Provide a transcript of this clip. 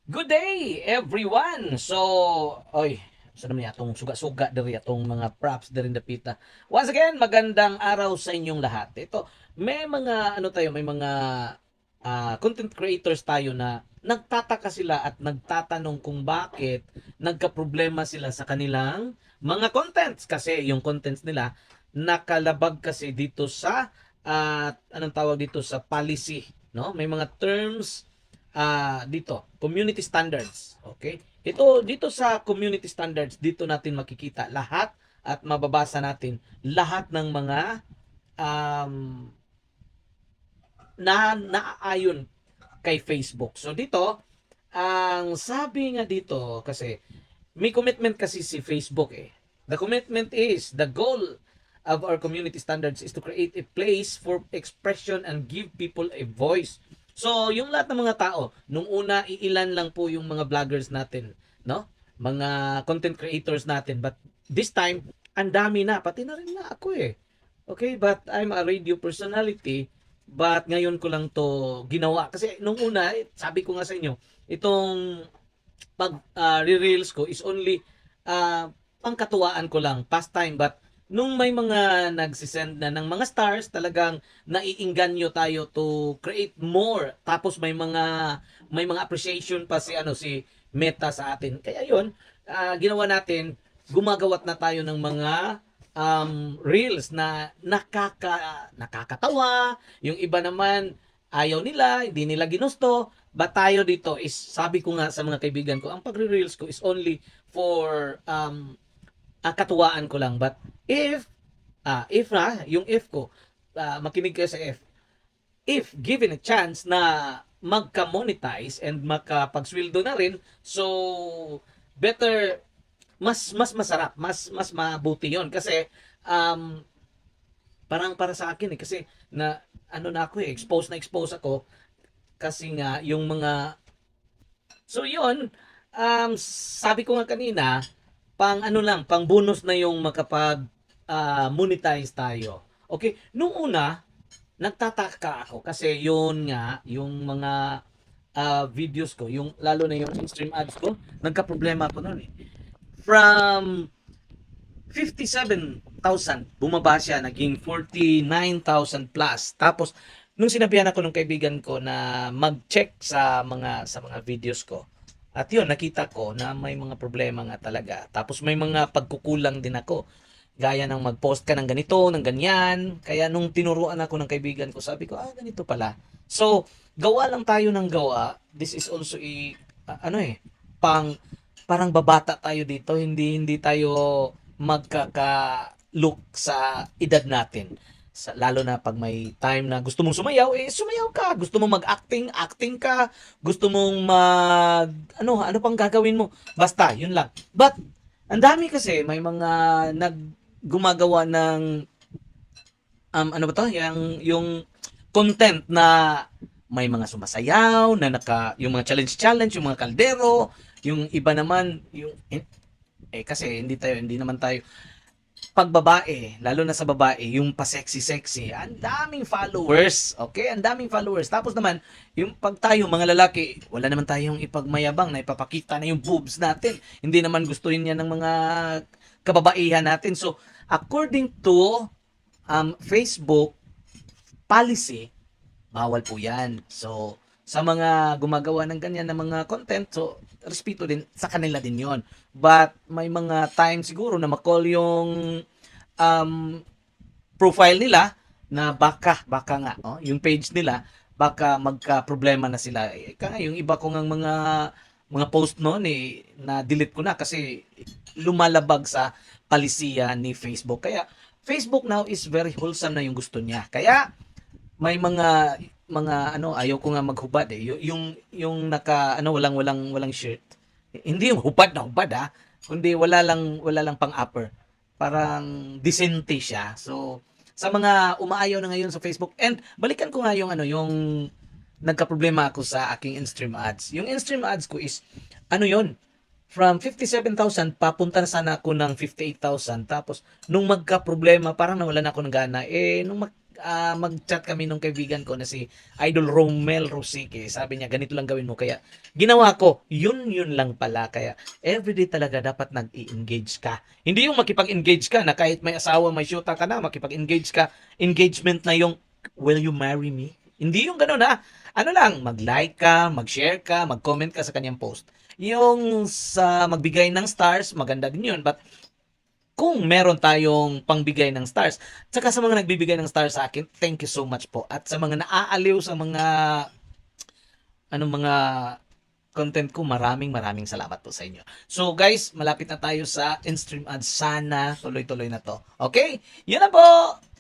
Good day, everyone! So, oy, sa naman atong suga-suga diri atong mga props diri dapita. Once again, magandang araw sa inyong lahat. Ito, may mga ano tayo, may mga content creators tayo na nagtataka sila at nagtatanong kung bakit nagka-problema sila sa kanilang mga contents kasi yung contents nila nakalabag kasi dito sa anong tawag dito sa policy, no? May mga terms dito, community standards. Okay? Ito, dito sa community standards, dito natin makikita lahat at mababasa natin lahat ng mga um, naaayon kay Facebook. So dito, ang sabi nga dito, kasi may commitment kasi si Facebook eh. The commitment is, the goal of our community standards is to create a place for expression and give people a voice. So, yung lahat ng mga tao, nung una, iilan lang po yung mga vloggers natin, no? Mga content creators natin. But this time, ang dami na. Pati na rin na ako eh. Okay, but I'm a radio personality. But ngayon ko lang to ginawa. Kasi nung una, sabi ko nga sa inyo, itong pag re-reels ko is only pangkatuwaan ko lang, pastime. But nung may mga nagsisend na ng mga stars, talagang naiinganyo tayo to create more. Tapos may mga appreciation pa si Meta sa atin. Kaya yun, ginawa natin, gumagawat na tayo ng mga reels na nakakatawa. Yung iba naman ayaw nila, hindi nila ginusto. But tayo dito is, sabi ko nga sa mga kaibigan ko, ang pagre-reels ko is only for katuwaan ko lang. But yung if ko, makinig kayo sa if given a chance na magka-monetize and makapagsweldo na rin, so better, mas masarap, mas mabuti 'yon kasi um parang para sa akin eh, kasi na ano na ako eh, expose ako kasi nga yung mga. So yun, sabi ko nga kanina, pang ano lang, pang bonus na yung makapag monetize tayo. Okay, nung una, nagtataka ako kasi yun nga, yung mga videos ko, yung lalo na yung in-stream ads ko, nagka-problema ako noon eh. From 57,000, bumaba siya, naging 49,000 plus. Tapos, nung sinabihan ako ng kaibigan ko na mag-check sa mga videos ko, at yun, nakita ko na may mga problema nga talaga. Tapos may mga pagkukulang din ako. Gaya ng mag-post ka ng ganito, ng ganyan. Kaya nung tinuruan ako ng kaibigan ko, sabi ko, ganito pala. So, gawa lang tayo ng gawa. This is also ano eh, pang parang babata tayo dito, hindi tayo magkaka-look sa edad natin. Lalo na pag may time na gusto mong sumayaw, sumayaw ka. Gusto mong mag-acting, acting ka. Gusto mong ano pang gagawin mo. Basta, yun lang. But, ang dami kasi, may mga gumagawa ng, ano ba to? Yung content na may mga sumasayaw, yung mga challenge, yung mga kaldero, yung iba naman, kasi hindi naman tayo, pag babae, lalo na sa babae, yung pa-sexy-sexy, ang daming followers, okay? Ang daming followers. Tapos naman, yung pag tayo, mga lalaki, wala naman tayong ipagmayabang na ipapakita na yung boobs natin. Hindi naman gustuhin yan ng mga kababaihan natin. So, according to Facebook policy, bawal po yan. So, sa mga gumagawa ng ganyan na mga content, so, respeto din, sa kanila din yon. But, may mga time siguro na makall yung um, profile nila na baka nga, yung page nila, baka magka-problema na sila. Kaya yung iba ko ng mga post noon na delete ko na kasi lumalabag sa palisiya ni Facebook. Kaya Facebook now is very wholesome na yung gusto niya. Kaya may mga ayaw ko nga maghubad eh. Yung naka walang shirt. Hindi yung hubad kundi wala lang pang upper. Parang decente siya. So sa mga umaayaw na ngayon sa Facebook, and balikan ko nga yung nagka-problema ako sa aking in-stream ads. Yung in-stream ads ko is yon, from 57,000 papunta na sana ako ng 58,000. Tapos nung magka-problema, parang nawalan ako ng gana. Nung mag-chat kami nung kaibigan ko na si Idol Romel Rosique. Sabi niya, ganito lang gawin mo. Kaya ginawa ko, yun lang pala. Kaya everyday talaga dapat nag-i-engage ka. Hindi yung makipag-engage ka na kahit may asawa, may syuta ka na, makipag-engage ka. Engagement na yung, will you marry me? Hindi yung gano'n ha. Ano lang, mag-like ka, mag-share ka, mag-comment ka sa kanyang post. Yung sa magbigay ng stars, maganda din yun. But kung meron tayong pangbigay ng stars, tsaka sa mga nagbibigay ng stars sa akin, thank you so much po. At sa mga naaaliw sa mga mga content ko, maraming salamat po sa inyo. So guys, malapit na tayo sa in-stream ads. Sana tuloy-tuloy na to. Okay? Yun na po!